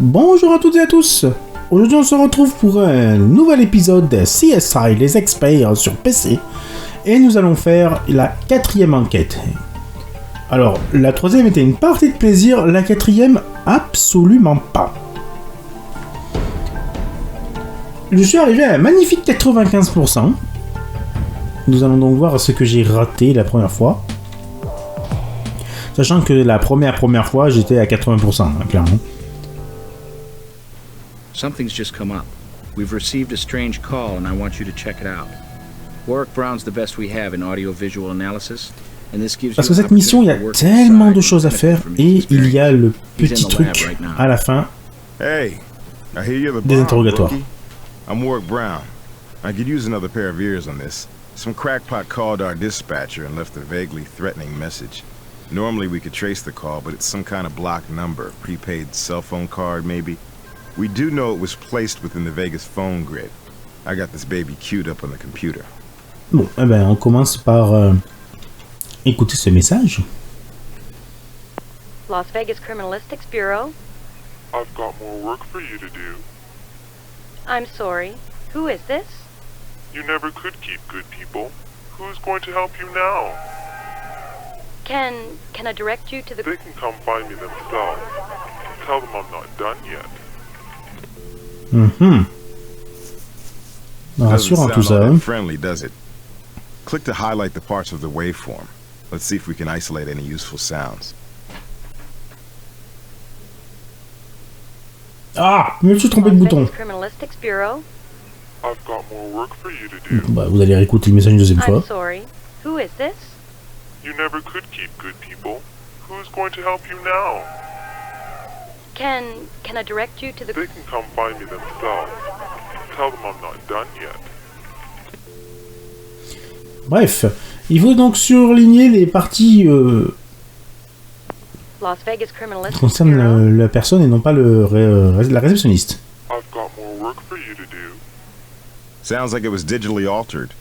Bonjour à toutes et à tous. Aujourd'hui on se retrouve pour un nouvel épisode de CSI, les experts sur PC. Et nous allons faire la 4e enquête. Alors, la 3e était une partie de plaisir, la 4e, absolument pas. Je suis arrivé à un magnifique 95%. Nous allons donc voir ce que j'ai raté la première fois. Sachant que la première fois, j'étais à 80%, hein, clairement. Something's just come up. We've received a strange call and I want you to check it out. Warwick Brown's the best we have in audio-visual analysis. Parce que cette mission, il y a tellement de choses à faire et il y a le petit truc à la fin des interrogatoires. I'm Warwick Brown. I could use another pair of ears on this. Some crackpot called our dispatcher and left a vaguely threatening message. Normally we could trace the call, but it's some kind of blocked number, prepaid cell phone card maybe. We do know it was placed within the Vegas phone grid. I got this baby queued up on the computer. Bon, eh ben, on commence par écouter ce message. Las Vegas Criminalistics Bureau. I've got more work for you to do. I'm sorry. Who is this? You never could keep good people. Who's going to help you now? Can I direct you to the... They can come find me themselves. Tell them I'm not done yet. Rassurant tout ça. Doesn't sound friendly, does it? Click to highlight the parts of the waveform. Let's see if we can isolate any useful sounds. Ah, je me suis trompé de bouton. Criminalistics Bureau. I've got more work for you to do. Bah, vous allez réécouter le message une deuxième fois. I'm sorry. Who is this? You never could keep good people. Who's going to help you now? Can I direct you to the... They can come find me themselves. Tell them I'm not done yet. Bref, il faut donc surligner les parties Las Vegas qui Criminalistics concernent Bureau. la personne et non pas la réceptionniste. I've got more work for you to do. Sounds like it was digitally altered.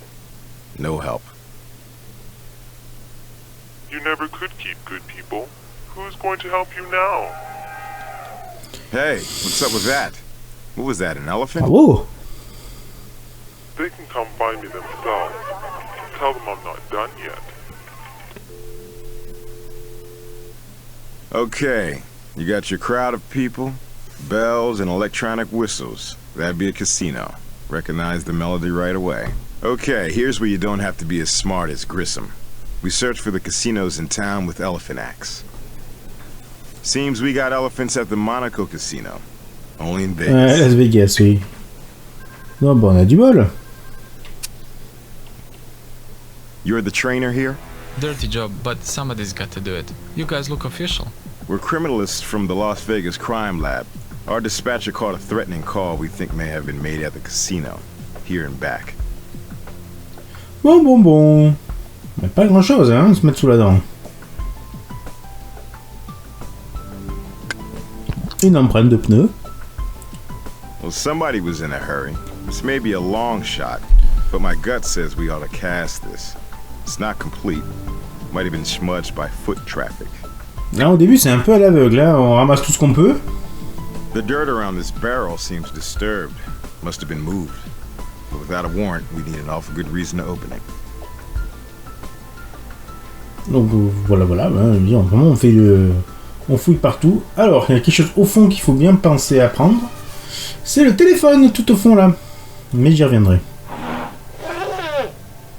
No help. You never could keep good people. Who's going to help you now? Hey, what's up with that? What was that, an elephant? Bravo. They can come find me themselves. Tell them I'm not done yet. Okay, you got your crowd of people, bells and electronic whistles. That'd be a casino. Recognize the melody right away. Okay, here's where you don't have to be as smart as Grissom. We search for the casinos in town with elephant acts. Seems we got elephants at the Monaco Casino. Only in Vegas. Las Vegas, oui. Non, bon, on a du bol. You're the trainer here? Dirty job, but somebody's got to do it. You guys look official. We're criminalists from the Las Vegas Crime Lab. Our dispatcher caught a threatening call we think may have been made at the casino. Here and back. Bon. Mais pas grand chose, hein, se mettre sous la dent. Une empreinte de pneu. Well, somebody was in a hurry. This may be a long shot, but my gut says we ought to cast this. It's not complete. Might have been smudged by foot traffic. Là, au début, c'est un peu à l'aveugle, hein. On ramasse tout ce qu'on peut. The dirt around this barrel seems disturbed. Must have been moved. But without a warrant, we need an awful good reason to open it. Donc voilà, hein, vraiment on fouille partout. Alors, il y a quelque chose au fond qu'il faut bien penser à prendre. C'est le téléphone tout au fond là. Mais j'y reviendrai.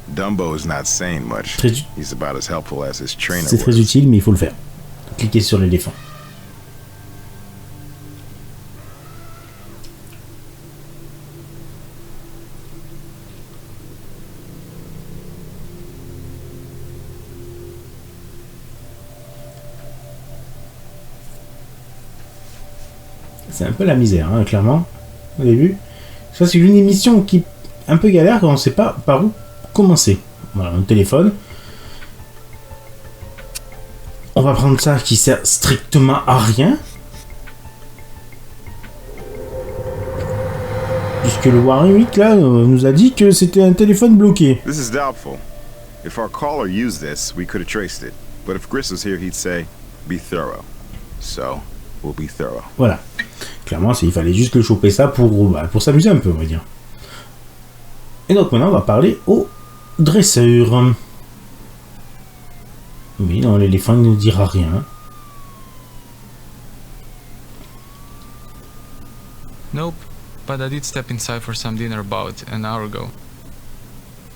Dumbo is not saying much. He's about as helpful as his trainer was. C'est très utile, mais il faut le faire. Cliquez sur l'éléphant. C'est un peu la misère, hein, clairement, au début. Ça, c'est une émission qui est un peu galère quand on ne sait pas par où commencer. Voilà, un téléphone. On va prendre ça qui sert strictement à rien. Puisque le Warwick, là, nous a dit que c'était un téléphone bloqué. This is doubtful. If our caller used this, we could have traced it. But if Gris was here, he'd say, be thorough. So, we'll be thorough. Voilà. clairement, il fallait juste le choper ça pour s'amuser un peu, on va dire. Et donc maintenant, on va parler au dresseur. Oui, non, l'éléphant ne nous dira rien. Nope, but I did step inside for some dinner about an hour ago.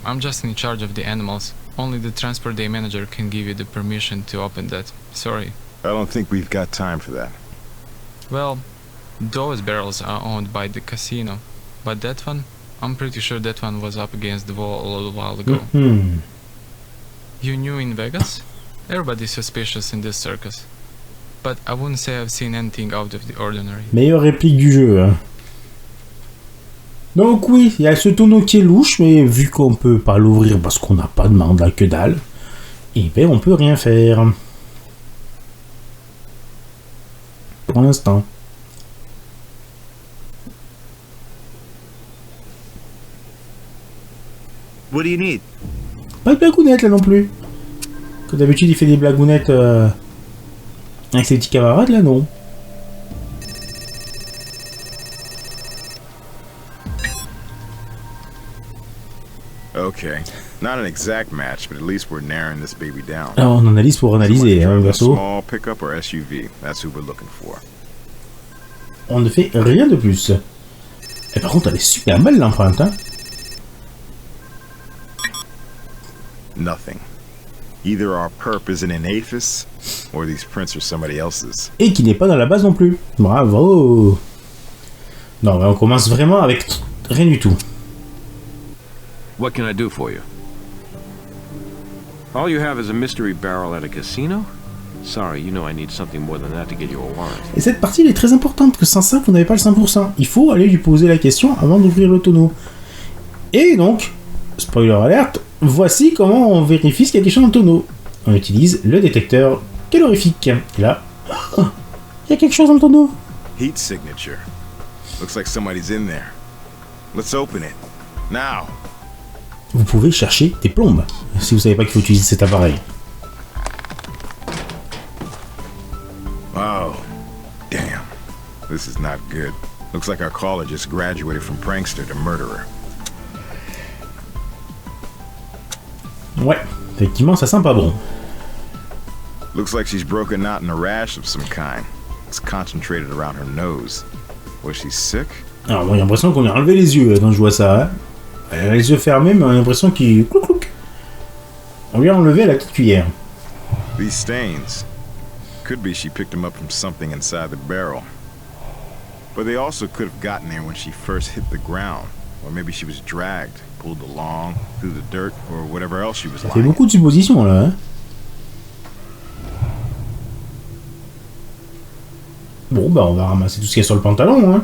I'm just in charge of the animals. Only the transport day manager can give you the permission to open that. Sorry. I don't think we've got time for that. Well, those barrels are owned by the casino, but that one, I'm pretty sure that one was up against the wall a little while ago. You new in Vegas? Everybody's suspicious in this circus. But I wouldn't say I've seen anything out of the ordinary. Meilleure réplique du jeu. Hein. Donc oui, il y a ce tonneau qui est louche, mais vu qu'on peut pas l'ouvrir parce qu'on n'a pas de mandat que dalle, et ben on peut rien faire. Pour l'instant. What do you need? Pas de blagounette là non plus. Que d'habitude il fait des blagounettes avec ses petits camarades là, non. Okay, not an exact match, but at least we're narrowing this baby down. Alors on analyse pour analyser, hein, perso. Small pickup or SUV, that's who we're looking for. On ne fait rien de plus. Et par contre elle est super belle l'empreinte, hein. Nothing. Either our perp isn't in APHIS, or these prints are somebody else's. Et qui n'est pas dans la base non plus. Bravo. Non, mais on commence vraiment avec rien du tout. What can I do for you? All you have is a mystery barrel at a casino? Sorry, you know I need something more than that to get you a warrant. Et cette partie elle est très importante, parce que sans ça vous n'avez pas le 100%. Il faut aller lui poser la question avant d'ouvrir le tonneau. Et donc, spoiler alerte, voici comment on vérifie ce qu'il y a quelque chose dans le tonneau. On utilise le détecteur calorifique. Et là, il y a quelque chose dans le tonneau. Heat signature. Looks like somebody's in there. Let's open it. Now. Vous pouvez chercher des plombes, si vous savez pas qu'il faut utiliser cet appareil. Oh, damn. This is not good. Looks like our caller just graduated from prankster to murderer. Ouais, effectivement, ça sent pas bon. Looks like she's broken out in a rash of some kind. It's concentrated around her nose. Was she sick? Alors, bon, j'ai l'impression qu'on a enlevé les yeux quand je vois ça. Hein. Elle a les yeux fermés, mais on a l'impression qu'il... Clouc, clouc. On lui a enlevé la petite cuillère. These stains. Could be she picked them up from something inside the barrel. But they also could have gotten there when she first hit the ground. Or maybe she was dragged, pulled along, through the dirt, or whatever else she was Ça fait lying. beaucoup de suppositions, là. Hein. Bon, bah, on va ramasser tout ce qu'il y a sur le pantalon, hein.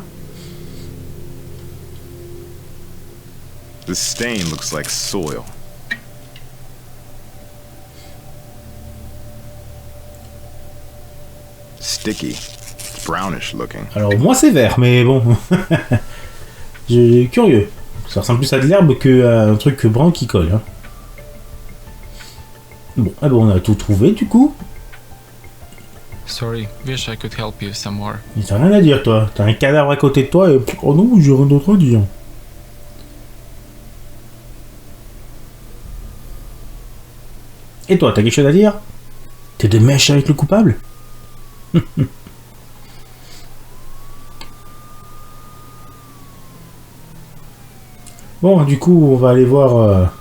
The stain looks like soil. Sticky. It's brownish looking. Alors, moi, c'est vert, mais bon. J'ai curieux. Ça ressemble plus à de l'herbe qu'à un truc brun qui colle. Hein. Bon, ah bon, on a tout trouvé, du coup. Sorry, wish I could help you some more. Mais t'as rien à dire, toi. T'as un cadavre à côté de toi et... Oh non, j'ai rien d'autre à dire. Et toi, t'as quelque chose à dire? T'es de mèche avec le coupable? Bon, du coup, on va aller voir...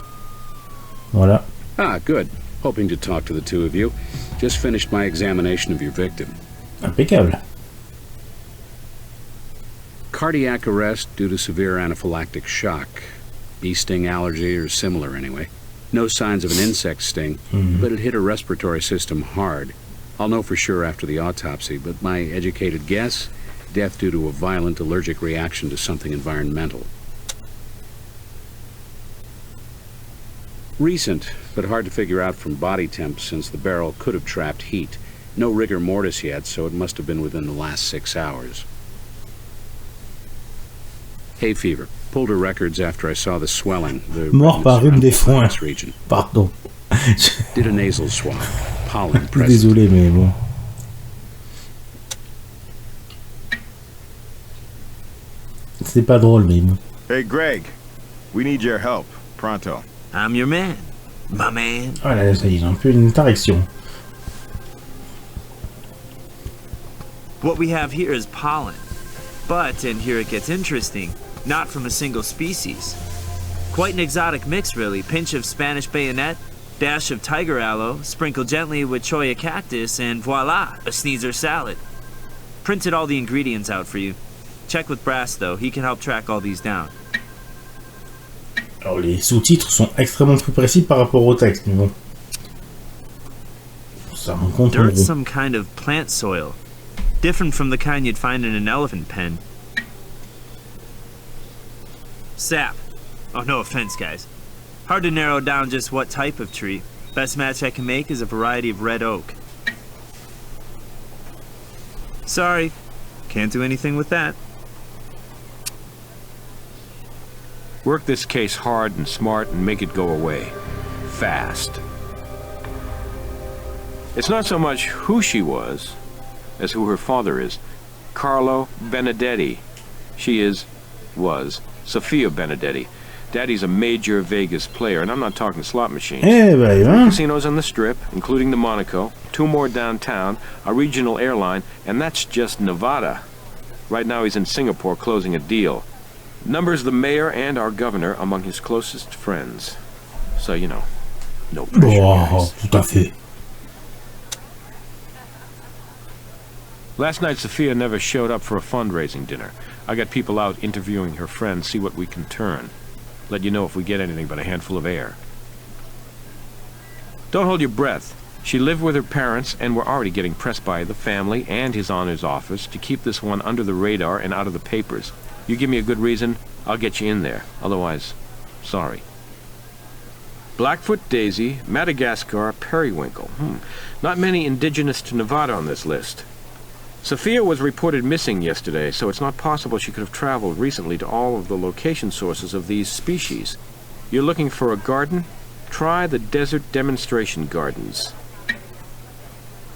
Voilà. Ah, good. Hoping to talk to the two of you. Just finished my examination of your victim. Impeccable. Cardiac arrest due to severe anaphylactic shock. Bee sting allergy or similar anyway. No signs of an insect sting, but it hit her respiratory system hard. I'll know for sure after the autopsy, but my educated guess, death due to a violent allergic reaction to something environmental. Recent, but hard to figure out from body temp since the barrel could have trapped heat. No rigor mortis yet, so it must have been within the last 6 hours. Hay fever. Pulled her records after I saw the swelling. The Mort par rhume des foins. Region. Pardon. Did a nasal swab. Pollen present. Désolé, mais bon. C'est pas drôle, mais bon. Hey, Greg. We need your help. Pronto. I'm your man. My man. Voilà, ça y est, j'ai un peu une interaction. What we have here is pollen. But, and here it gets interesting, not from a single species. Quite an exotic mix, really. Pinch of Spanish bayonet, dash of tiger aloe, sprinkle gently with cholla cactus, and voila, a sneezer salad. Printed all the ingredients out for you. Check with Brass, though. He can help track all these down. Alors, les sous-titres sont extrêmement plus précis par rapport au texte, mais bon. Ça rencontre en Dirt's gros. some kind of plant soil. Different from the kind you'd find in an elephant pen. Sap. Oh, no offense, guys. Hard to narrow down just what type of tree. Best match I can make is a variety of red oak. Sorry, can't do anything with that. Work this case hard and smart and make it go away. Fast. It's not so much who she was as who her father is. Carlo Benedetti. She was Sophia Benedetti. Daddy's a major Vegas player, and I'm not talking slot machines. Eh ben, hein. Casinos on the Strip, including the Monaco, 2 more downtown, a regional airline, and that's just Nevada. Right now he's in Singapore closing a deal. Numbers the mayor and our governor among his closest friends. So, you know, no pressure, Oh, guys. tout à fait. Last night, Sophia never showed up for a fundraising dinner. I got people out interviewing her friends, see what we can turn. Let you know if we get anything but a handful of air. Don't hold your breath. She lived with her parents, and we're already getting pressed by the family and his honor's office to keep this one under the radar and out of the papers. You give me a good reason, I'll get you in there. Otherwise, sorry. Blackfoot daisy, Madagascar, periwinkle. Not many indigenous to Nevada on this list. Sophia was reported missing yesterday, so it's not possible she could have traveled recently to all of the location sources of these species. You're looking for a garden? Try the desert demonstration gardens.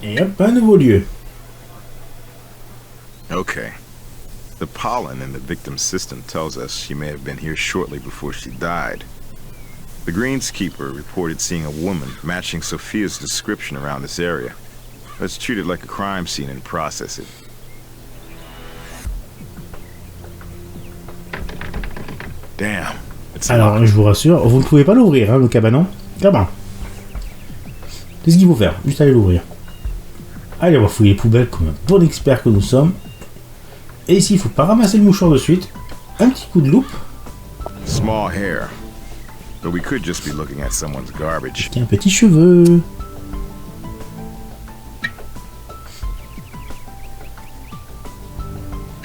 Et hop, un nouveau lieu. Okay. The pollen in the victim's system tells us she may have been here shortly before she died. The greenskeeper reported seeing a woman matching Sophia's description around this area. Let's treat it like a crime scene and process it. Damn. It's Alors, locked. je vous rassure, vous ne pouvez pas l'ouvrir, hein, le cabanon. Cabanon. C'est ce qu'il faut faire, juste aller l'ouvrir. Allez, on va fouiller les poubelles comme un bon expert que nous sommes. Et ici, il faut pas ramasser le mouchoir de suite. Un petit coup de loupe. Small hair. But we could just be looking at someone's garbage. Et un petit cheveu.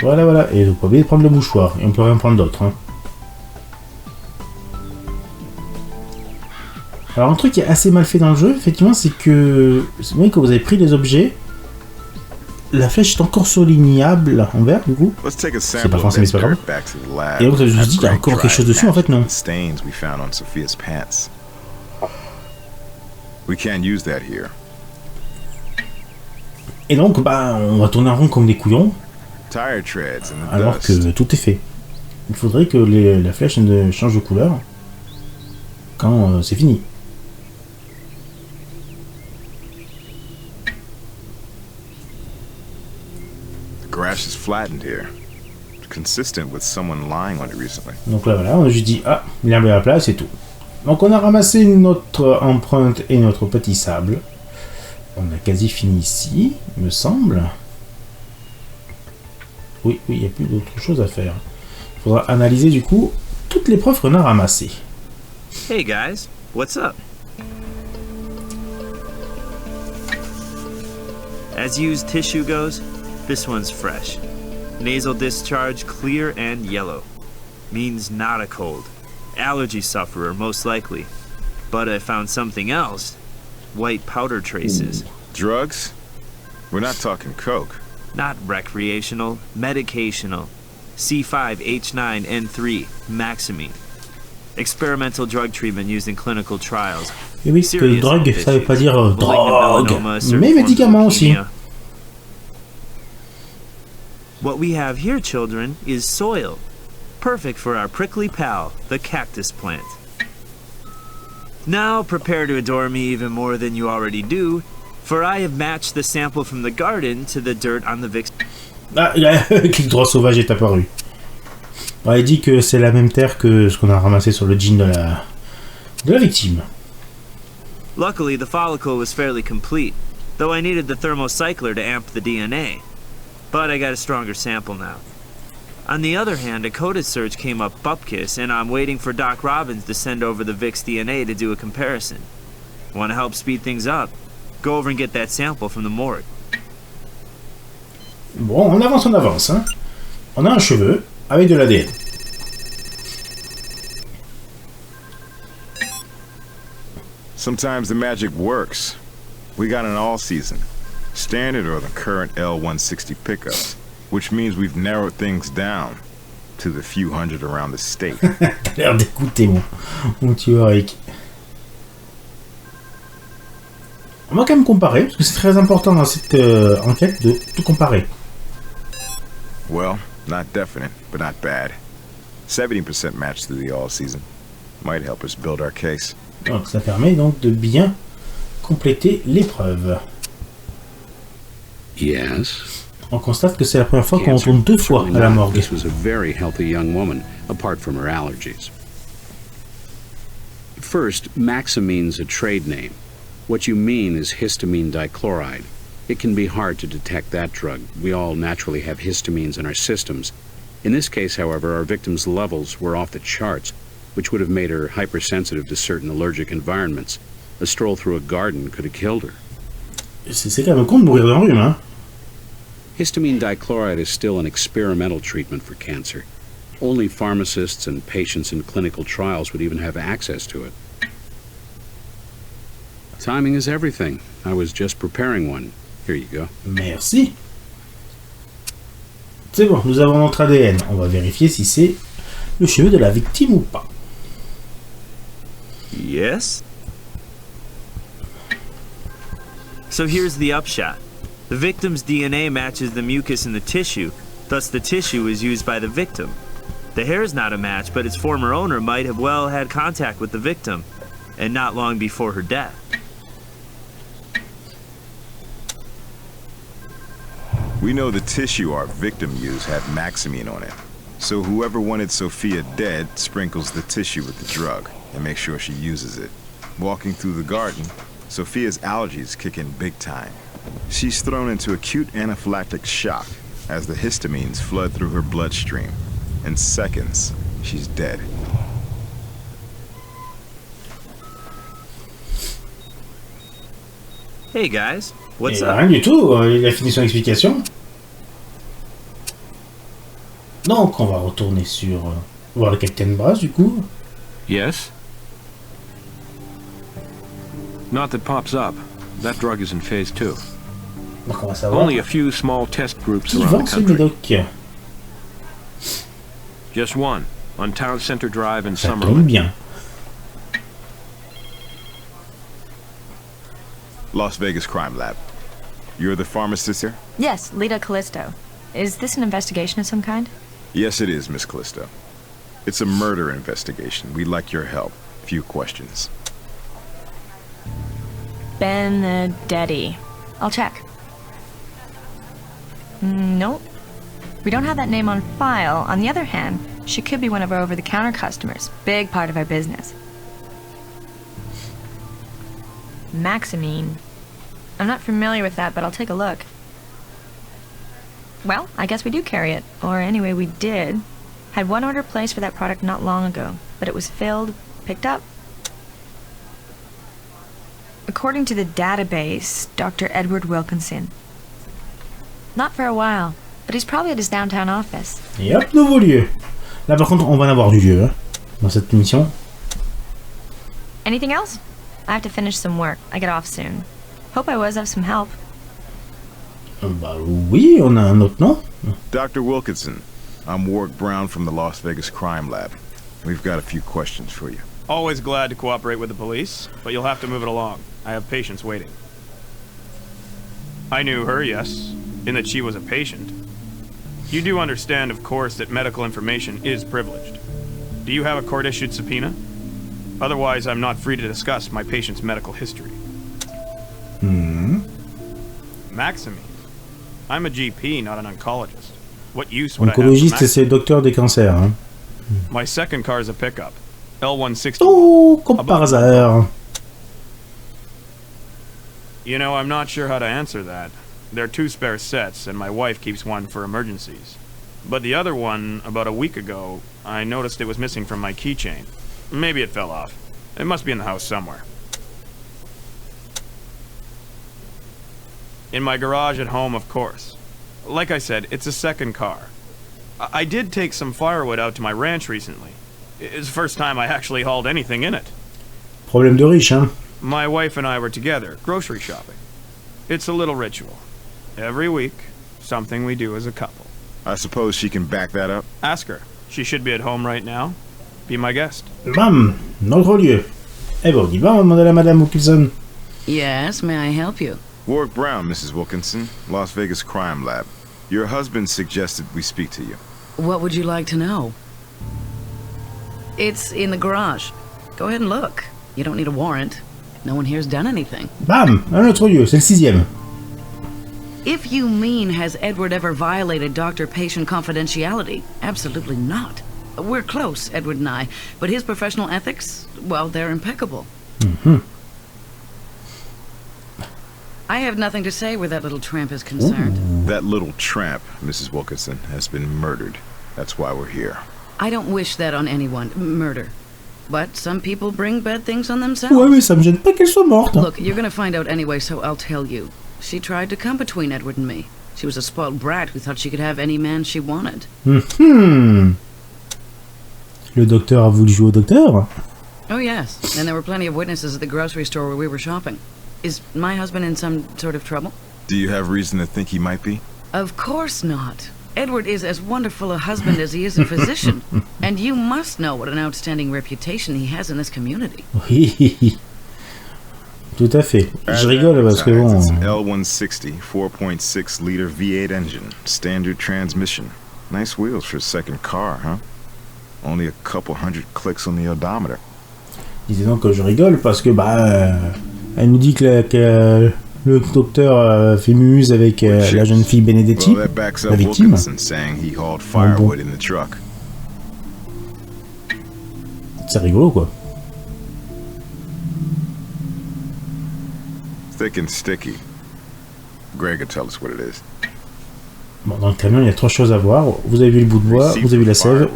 Voilà, voilà. Et il faut pas oublier de prendre le mouchoir. Et on peut rien prendre d'autre. Hein. Alors, un truc qui est assez mal fait dans le jeu, effectivement, c'est que... Vous voyez, quand vous avez pris les objets, la flèche est encore surlignable en vert, du coup. Let's take a C'est sample pas of forcément this c'est pas grave. dirt back to the lab. Et donc, ça se Have dit qu'il y a Greg encore quelque try chose dessus, en fait, non. the stains we found on Sophia's pants. We can't use that here. Et donc, bah, on va tourner en rond comme des couillons, Tire treads in the alors dust. que tout est fait. Il faudrait que la flèche ne change de couleur quand c'est fini. The grass is flattened here. Consistent with someone lying on it recently. Donc là, voilà, on a juste dit, ah, l'herbe est à la place et tout. Donc on a ramassé notre empreinte et notre petit sable. On a quasi fini ici, il me semble. Oui, il n'y a plus d'autre chose à faire. Il faudra analyser du coup toutes les preuves qu'on a ramassées. Hey guys, what's up? As used tissue goes, this one's fresh. Nasal discharge clear and yellow. Means not a cold. Allergy sufferer, most likely. But I found something else. White powder traces. Drugs? We're not talking coke. Not recreational, medicational. C5H9N3, Maxamine. Experimental drug treatment used in clinical trials. Et oui, que Serious drogue, health ça veut pas issues. dire Malignant drogue, melanoma, certain mais forms of médicaments aussi. leukemia. What we have here, children, is soil. Perfect for our prickly pal, the cactus plant. Now prepare to adore me even more than you already do, for I have matched the sample from the garden to the dirt on the Vix. Ah, le clic droit sauvage est apparu. On a dit que c'est la même terre que ce qu'on a ramassé sur le jean de la victime. Luckily, the follicle was fairly complete, though I needed the thermocycler to amp the DNA. But I got a stronger sample now. On the other hand, a coded search came up bupkis, and I'm waiting for Doc Robbins to send over the VIX DNA to do a comparison. Want to help speed things up? Go over and get that sample from the morgue. Bon, on avance, hein. On a un cheveu avec de l'ADN. Sometimes the magic works. We got an all-season. Standard or the current L160 pickups, which means we've narrowed things down to the few hundred around the state. T'as l'air d'écouter, mon tueur Eric. On va quand même comparer, parce que c'est très important dans cette enquête de tout comparer. Well, not definite, but not bad. 70% match through the all-season. Might help us build our case. Donc ça permet donc de bien compléter l'épreuve. Yes. On constate que c'est la première fois qu'on retourne 2 fois à la morgue. This was a very healthy young woman, apart from her allergies. First, Maxamine's a trade name. What you mean is histamine dichloride. It can be hard to detect that drug. We all naturally have histamines in our systems. In this case, however, our victim's levels were off the charts, which would have made her hypersensitive to certain allergic environments. A stroll through a garden could have killed her. C'est quand même con de mourir d'un rhume, hein. Histamine dichloride is still an experimental treatment for cancer. Only pharmacists and patients in clinical trials would even have access to it. Timing is everything. I was just preparing one. Here you go. Merci. C'est bon, nous avons notre ADN. On va vérifier si c'est le cheveu de la victime ou pas. Yes? So here's the upshot. The victim's DNA matches the mucus in the tissue, thus the tissue is used by the victim. The hair is not a match, but its former owner might have well had contact with the victim, and not long before her death. We know the tissue our victim used had Maxamine on it. So whoever wanted Sophia dead sprinkles the tissue with the drug and makes sure she uses it. Walking through the garden, Sophia's allergies kick in big time. She's thrown into acute anaphylactic shock as the histamines flood through her bloodstream. In seconds, she's dead. Hey guys, what's Et up? rien du tout, il a fini son explication. Donc on va retourner sur voir le Capitaine Brass du coup. Yes? Not that pops up. That drug is in phase 2. Donc on va savoir Only a few small test groups qui around vend the ce country. médoc. Just one, on Town Center Drive in Ça tombe Summerlin. bien. Las Vegas Crime Lab. You're the pharmacist here? Yes, Lita Callisto. Is this an investigation of some kind? Yes, it is, Miss Callisto. It's a murder investigation. We'd like your help. Few questions. Benedetti. I'll check. Nope. We don't have that name on file. On the other hand, she could be one of our over-the-counter customers. Big part of our business. Maxamine. I'm not familiar with that, but I'll take a look. Well, I guess we do carry it. Or anyway, we did. Had one order placed for that product not long ago, but it was filled, picked up. According to the database, Dr. Edward Wilkinson. Not for a while, but he's probably at his downtown office. Et hop, nouveau lieu. Là par contre, on va en avoir du lieu hein, dans cette mission. Anything else? I have to finish some work. I get off soon. Hope I was of some help. Bah oui, on a un autre nom. Dr. Wilkinson, I'm Warwick Brown from the Las Vegas Crime Lab. We've got a few questions for you. Always glad to cooperate with the police, but you'll have to move it along. I have patients waiting. I knew her, yes, in that she was a patient. You do understand, of course, that medical information is privileged. Do you have a court-issued subpoena? Otherwise, I'm not free to discuss my patient's medical history. Maxime, I'm a GP, not an oncologist. What use would I have Oncologiste, c'est le docteur des cancers. Hein. My second car is a pickup. L160. Oh, comme par hasard. You know, I'm not sure how to answer that. There are 2 spare sets, and my wife keeps one for emergencies. But the other one, about a week ago, I noticed it was missing from my keychain. Maybe it fell off. It must be in the house somewhere. In my garage at home, of course. Like I said, it's a second car. I did take some firewood out to my ranch recently. It's the first time I actually hauled anything in it. Problème de riche, hein. My wife and I were together, grocery shopping. It's a little ritual. Every week, something we do as a couple. I suppose she can back that up? Ask her. She should be at home right now. Be my guest. Bam, notre lieu. Eh ben, on y va, on va demander à Madame Wilkinson. Yes, may I help you? Warwick Brown, Mrs. Wilkinson, Las Vegas Crime Lab. Your husband suggested we speak to you. What would you like to know? It's in the garage. Go ahead and look. You don't need a warrant. No one here's done anything. Bam, un autre lieu, c'est le 6e. If you mean, has Edward ever violated doctor-patient confidentiality? Absolutely not. We're close, Edward and I, but his professional ethics, well, they're impeccable. I have nothing to say where that little tramp is concerned. That little tramp, Mrs. Wilkinson, has been murdered. That's why we're here. I don't wish that on anyone, murder. But some people bring bad things on themselves. Ouais, mais ça me gêne pas qu'elle soit morte. Look, you're gonna find out anyway, so I'll tell you. She tried to come between Edward and me. She was a spoiled brat who thought she could have any man she wanted. Le docteur a voulu jouer au docteur? Oh yes, and there were plenty of witnesses at the grocery store where we were shopping. Is my husband in some sort of trouble? Do you have reason to think he might be? Of course not. Edward is as wonderful a husband as he is a physician. And you must know what an outstanding reputation he has in this community. Oui. Tout à fait. Je rigole parce que bon... It's an L160, 4.6 liter V8 engine, standard transmission. Nice wheels for a second car, huh? Only a couple hundred clicks on the odometer. Disais donc que je rigole parce que elle nous dit que le docteur fait mumuse avec la jeune fille Benedetti, la victime. Bon. C'est rigolo quoi. Thick and sticky. Greg will tell us what it is. Bon, dans le camion, il y a 3 choses à voir. Vous avez vu le bout de bois, vous avez vu la sève.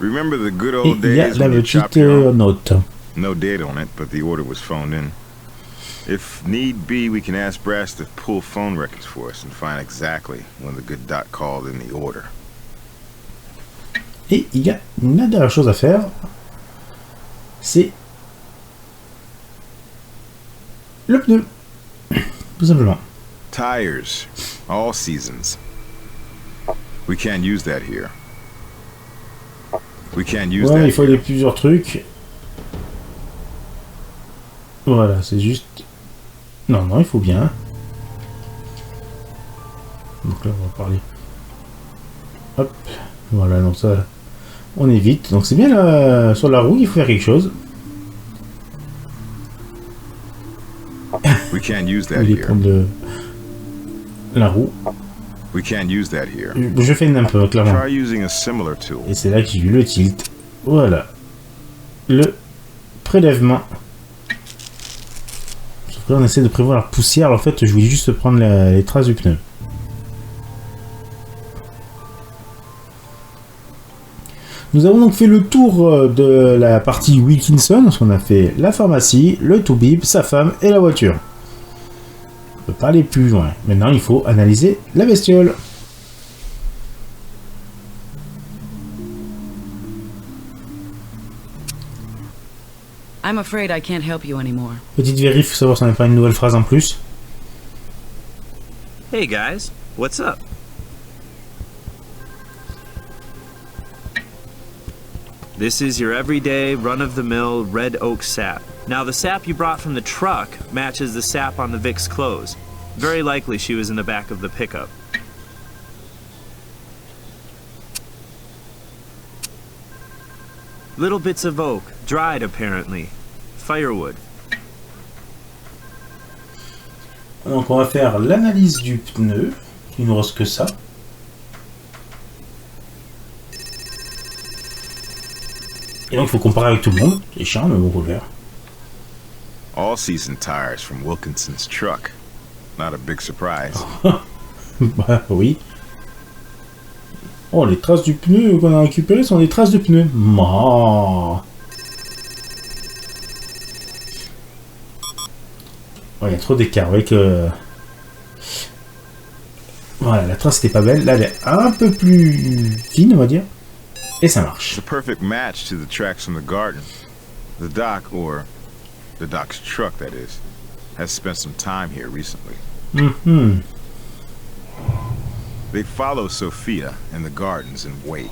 Remember the good Et old il y a days la when you petite chopped your own? note. No date on it, but the order was phoned in. If need be, we can ask Brass to pull phone records for us and find exactly when the good doc called in the order. Et il y a une dernière chose à faire. C'est le pneu. Tout simplement. Tires. All seasons. We can't use that here. We can't use that. Il faut aller plusieurs trucs. Voilà, c'est juste... Non, il faut bien. Donc là, on va parler. Hop. Voilà, donc ça... On évite. Donc c'est bien là, sur la roue, il faut faire quelque chose. We can't use that here. Prendre la roue. We can't use that here. Je fais un peu, clairement. Try using a similar tool. Et c'est là que j'ai eu le tilt. Voilà. Le prélèvement. Sauf que là, on essaie de prévoir la poussière. En fait, je voulais juste prendre les traces du pneu. Nous avons donc fait le tour de la partie Wilkinson. Parce qu'on a fait la pharmacie, le toubib, sa femme et la voiture. On peut pas aller plus loin. Maintenant, il faut analyser la bestiole. I'm afraid I can't help you anymore. Petite vérif, savoir si on n'a pas une nouvelle phrase en plus. Hey guys, what's up? This is your everyday, run-of-the-mill red oak sap. Now the sap you brought from the truck matches the sap on the Vic's clothes. Very likely she was in the back of the pickup. Little bits of oak, dried apparently. Firewood. Donc on va faire l'analyse du pneu. Il nous reste que ça. Et donc il faut comparer avec tout le monde. C'est chiant, mais bon, faut le faire. All-season tires from Wilkinson's truck. Not a big surprise. Bah oui. Oh, les traces du pneu qu'on a récupérées sont des traces de pneus. Oh, il y a trop d'écart. Avec voilà, la trace n'était pas belle. Là, elle est un peu plus fine, on va dire. Et ça marche. It's a perfect match to the tracks from the garden. The doc, or the doc's truck, that is, has spent some time here recently. Mm-hmm. They follow Sophia in the gardens and wait.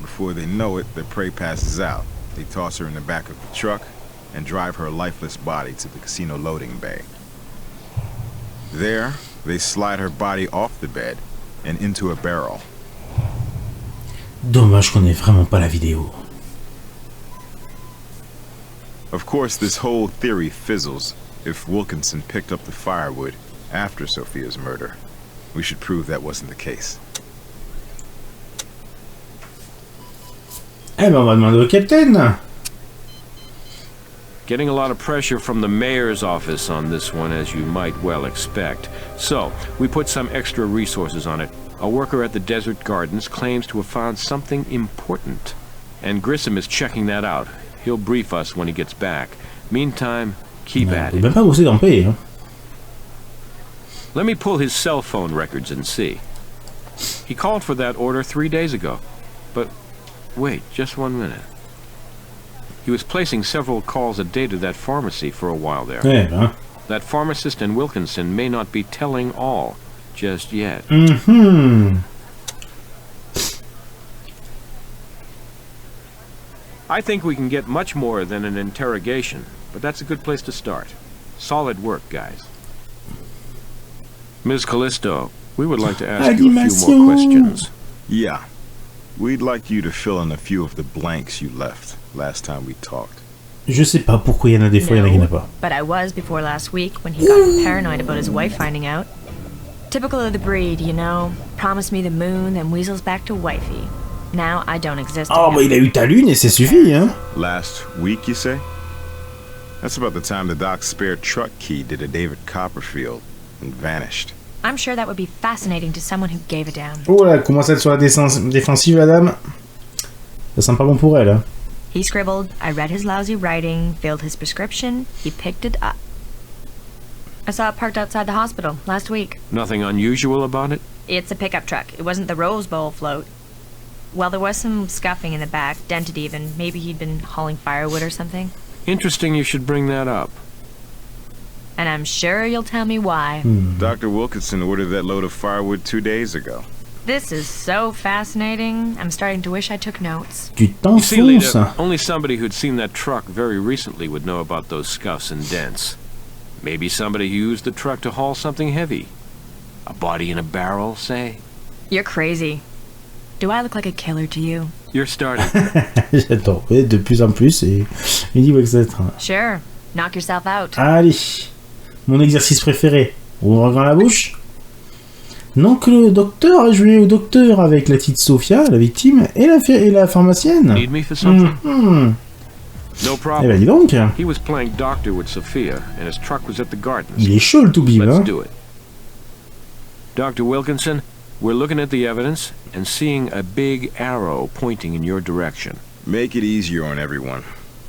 Before they know it, their prey passes out. They toss her in the back of the truck and drive her lifeless body to the casino loading bay. There, they slide her body off the bed and into a barrel. Dommage qu'on ait vraiment pas la vidéo. Of course, this whole theory fizzles if Wilkinson picked up the firewood after Sophia's murder. We should prove that wasn't the case. Eh ben, on va demander au capitaine. Getting a lot of pressure from the mayor's office on this one, as you might well expect. So, we put some extra resources on it. A worker at the Desert Gardens claims to have found something important. And Grissom is checking that out. He'll brief us when he gets back. Meantime, keep at it. Même pas bosser dans le pays, hein. Let me pull his cell phone records and see. He called for that order 3 days ago. But wait, just 1 minute. He was placing several calls a day to that pharmacy for a while there. Eh ben. That pharmacist and Wilkinson may not be telling all just yet. Mm-hmm. I think we can get much more than an interrogation, but that's a good place to start. Solid work, guys. Ms. Callisto, we would like to ask you a few more questions. Yeah. We'd like you to fill in a few of the blanks you left last time we talked. Je sais pas pourquoi il y en a des fois, il y en a qui n'y en a pas. But I was before last week when he got paranoid about his wife finding out. Typical of the breed, you know. Promised me the moon, then weasels back to wifey. Now I don't exist. Oh, bah il a eu ta lune et c'est suffit, hein. Last week, you say? That's about the time the doc's spare truck key did a David Copperfield and vanished. I'm sure that would be fascinating to someone who gave a damn. Oh là, elle commence à être sur la défensive, la dame. Ça sent pas bon pour elle, hein. He scribbled, I read his lousy writing, filled his prescription, he picked it up. I saw it parked outside the hospital last week. Nothing unusual about it? It's a pickup truck. It wasn't the Rose Bowl float. Well, there was some scuffing in the back, dented even. Maybe he'd been hauling firewood or something. Interesting you should bring that up. And I'm sure you'll tell me why. Dr. Wilkinson ordered that load of firewood 2 days ago. This is so fascinating. I'm starting to wish I took notes. Tu You see, Lita, t'enfonces. only somebody who'd seen that truck very recently would know about those scuffs and dents. Maybe somebody who used the truck to haul something heavy. A body in a barrel, say? You're crazy. Do I look like a killer to you? You're starting. J'adore. Et de plus en plus, et il dit etc. Sure. Knock yourself out. Allez. Mon exercice préféré. Ouvre grand la bouche. Donc le docteur a joué au docteur avec la petite Sophia, la victime, et la pharmacienne. Need me for something? Mhm. No Eh problem. ben dis donc. He was playing doctor with Sophia, and his truck was at the gardens. Il est chaud le toubib, Let's hein. do it. Dr. Wilkinson, we're looking at the evidence and seeing a big arrow pointing in your direction. Make it easier on everyone,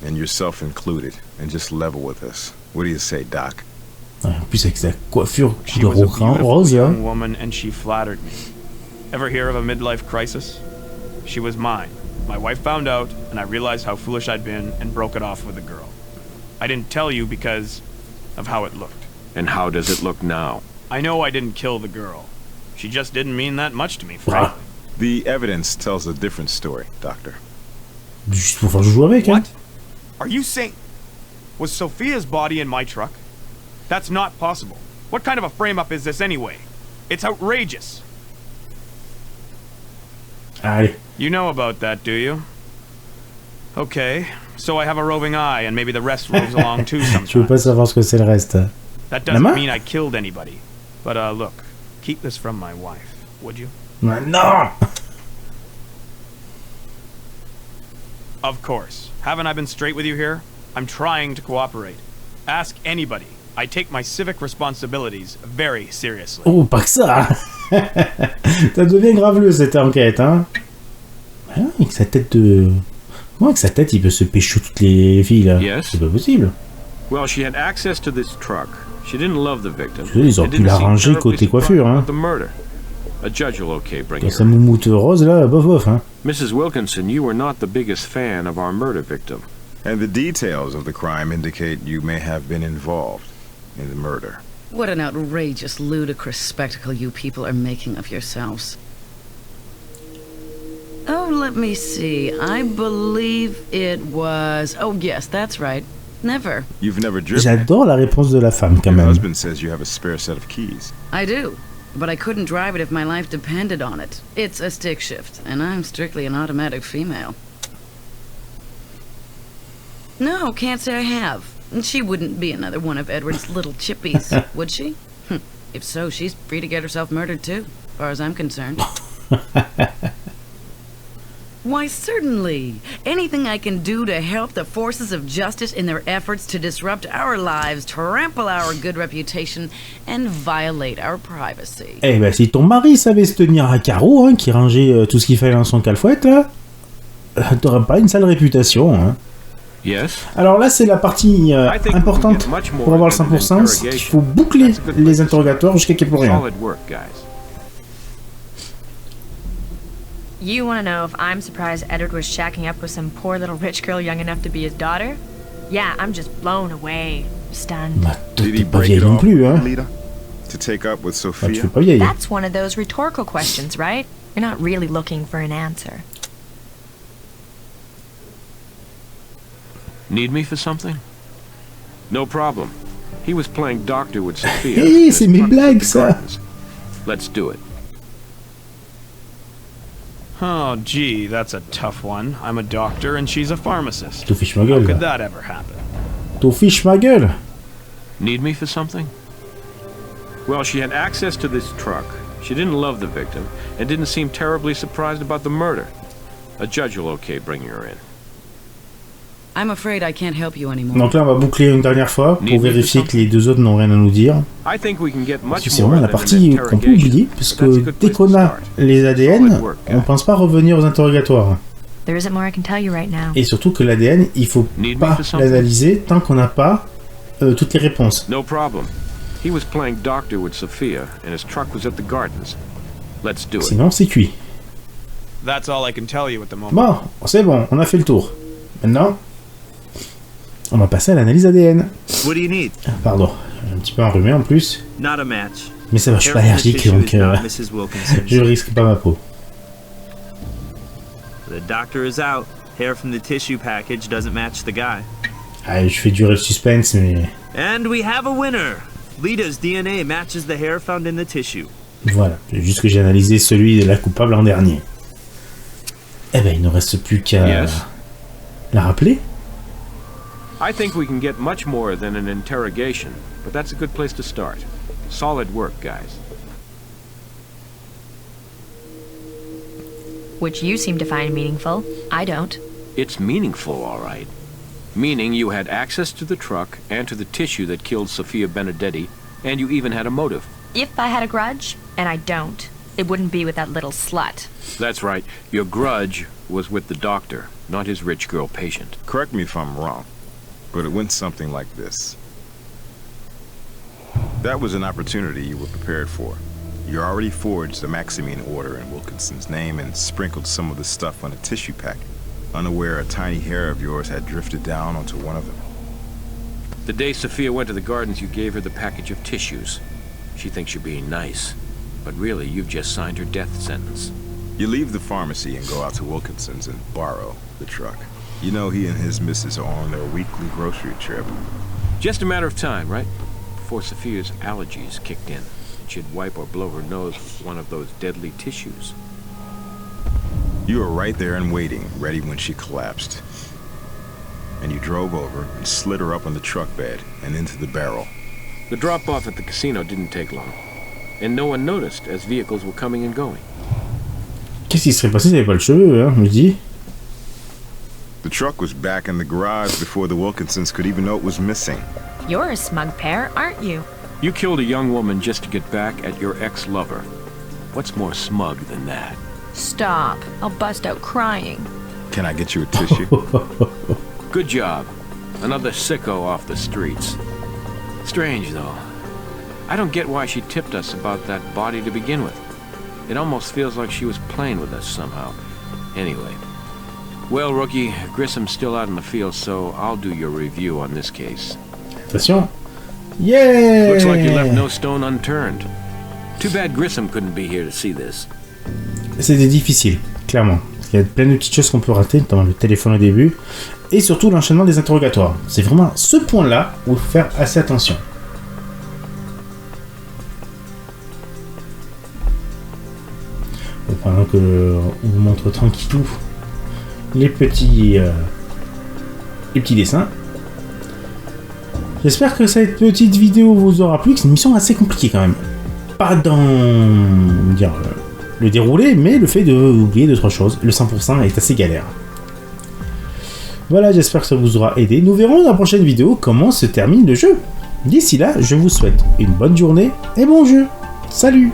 and yourself included, and just level with us. What do you say, Doc? En plus avec sa coiffure She de was a rocan beautiful rose, hein. young woman, and she flattered me. Ever hear of a midlife crisis? She was mine. My wife found out, and I realized how foolish I'd been and broke it off with a girl. I didn't tell you because of how it looked. And how does it look now? I know I didn't kill the girl. She just didn't mean that much to me, frankly. The evidence tells a different story, Doctor. Juste pour faire jouer avec, hein. What? Are you saying... Was Sophia's body in my truck? That's not possible. What kind of a frame-up is this anyway? It's outrageous. Allez. You know about that, do you? Okay, so I have a roving eye, and maybe the rest roves along too sometimes. Je veux pas savoir ce que c'est le reste. That doesn't mean I killed anybody. But look, keep this from my wife, would you? Non. Of course. Haven't I been straight with you here? I'm trying to cooperate. Ask anybody. I take my civic responsibilities very seriously. Oh, pas que ça. Ça devient graveleux cette enquête, hein. Ah, avec sa tête de... Comment avec sa tête il peut se pécho toutes les filles là? Yes. C'est pas possible. Well, she had access to this truck. She didn't love the victim. Ils ont pu l'arranger côté coiffure, hein. A judge will okay bring her. Sa moumoute rose là, bof bof, hein. Mrs. Wilkinson, you were not the biggest fan of our murder victim. And the details of the crime indicate you may have been involved in the murder. What an outrageous, ludicrous spectacle you people are making of yourselves. Oh, let me see. I believe it was... Oh, yes, that's right. Never. You've never driven. J'adore la réponse de la femme, quand Your même. husband says you have a spare set of keys. I do, but I couldn't drive it if my life depended on it. It's a stick shift, and I'm strictly an automatic female. No, can't say I have. She wouldn't be another one of Edward's little chippies, would she? If so, she's free to get herself murdered too, as far as I'm concerned. Why, certainly. Anything I can do to help the forces of justice in their efforts to disrupt our lives, trample our good reputation, and violate our privacy. Eh ben, si ton mari savait se tenir à carreau, hein, qui rangeait tout ce qu'il fallait dans son calfouette, là, t'aurais pas une sale réputation, hein. Yes. Alors là, c'est la partie importante pour avoir le 100%, c'est qu'il faut boucler les interrogatoires jusqu'à qu'il n'y ait plus rien. You want to know if I'm surprised Edward was shacking up with some poor little rich girl young enough to be his daughter? Yeah, I'm just blown away, stunned. Bah, t'es pas vieille non plus, hein. To take up with Bah, tu Sophia. fais pas vieille. That's one of those rhetorical questions, right? You're not really looking for an answer. Need me for something? No problem. He was playing doctor with Sophia. Hey, c'est mes blagues, ça. Let's do it. Oh, gee, that's a tough one. I'm a doctor and she's a pharmacist. T'en fiches ma How gueule. could that ever happen? T'en fiches ma gueule. Need me for something? Well, she had access to this truck. She didn't love the victim and didn't seem terribly surprised about the murder. A judge will okay bringing her in. I'm afraid I can't help you anymore. Donc là, on va boucler une dernière fois pour vérifier que les deux autres n'ont rien à nous dire. I think we can get Parce much que c'est more vraiment la than an partie qu'on peut oublier, parce que dès qu'on a les ADN, on pense pas revenir aux interrogatoires. There isn't more I can tell you right now. Et surtout que l'ADN, il faut pas l'analyser tant qu'on n'a pas toutes les réponses. No problem. He was playing doctor with Sophia and his truck was at the gardens. Let's do it. Sinon, c'est cuit. That's all I can tell you at the moment. Bon, c'est bon, on a fait le tour. Maintenant, on va passer à l'analyse ADN. What do you need? Pardon, j'ai un petit peu enrhumé en plus. Not a match. Mais ça va, je suis pas allergique, donc je risque pas ma peau. The doctor is out. Hair from the tissue package doesn't match the guy. Ah, je fais durer le suspense, mais... And we have a winner. Lita's DNA matches the hair found in the tissue. Voilà, c'est juste que j'ai analysé celui de la coupable en dernier. Eh ben, il ne reste plus qu'à la rappeler. I think we can get much more than an interrogation, but that's a good place to start. Solid work, guys. Which you seem to find meaningful. I don't. It's meaningful, all right. Meaning you had access to the truck and to the tissue that killed Sophia Benedetti, and you even had a motive. If I had a grudge, and I don't, it wouldn't be with that little slut. That's right. Your grudge was with the doctor, not his rich girl patient. Correct me if I'm wrong, but it went something like this. That was an opportunity you were prepared for. You already forged the Maximine order in Wilkinson's name and sprinkled some of the stuff on a tissue packet, unaware a tiny hair of yours had drifted down onto one of them. The day Sophia went to the gardens, you gave her the package of tissues. She thinks you're being nice, but really you've just signed her death sentence. You leave the pharmacy and go out to Wilkinson's and borrow the truck. You know he and his missus are on their weekly grocery trip. Just a matter of time, right? Before Sophia's allergies kicked in, and she'd wipe or blow her nose with one of those deadly tissues. You were right there and waiting, ready when she collapsed. and you drove over and slid her up on the truck bed and into the barrel. The drop-off at the casino didn't take long, and no one noticed as vehicles were coming and going. Qu'est-ce qui serait passé s'il n'y avait pas le cheveu, hein, je me dis. The truck was back in the garage before the Wilkinsons could even know it was missing. You're a smug pair, aren't you? You killed a young woman just to get back at your ex-lover. What's more smug than that? Stop. I'll bust out crying. Can I get you a tissue? Good job. Another sicko off the streets. Strange, though. I don't get why she tipped us about that body to begin with. It almost feels like she was playing with us somehow. Anyway. Well, Rookie, Grissom's still out in the field, so I'll do your review on this case. Attention. Yeah! Looks like you left no stone unturned. Too bad Grissom couldn't be here to see this. C'était difficile, clairement. Parce qu'il y a plein de petites choses qu'on peut rater, notamment le téléphone au début, et surtout l'enchaînement des interrogatoires. C'est vraiment ce point-là où il faut faire assez attention. Donc, pendant que on vous montre tranquillou les petits dessins. J'espère que cette petite vidéo vous aura plu, c'est une mission assez compliquée quand même. Pas dans le déroulé, mais le fait d'oublier 2-3 choses. Le 100% est assez galère. Voilà, j'espère que ça vous aura aidé. Nous verrons dans la prochaine vidéo comment se termine le jeu. D'ici là, je vous souhaite une bonne journée et bon jeu. Salut!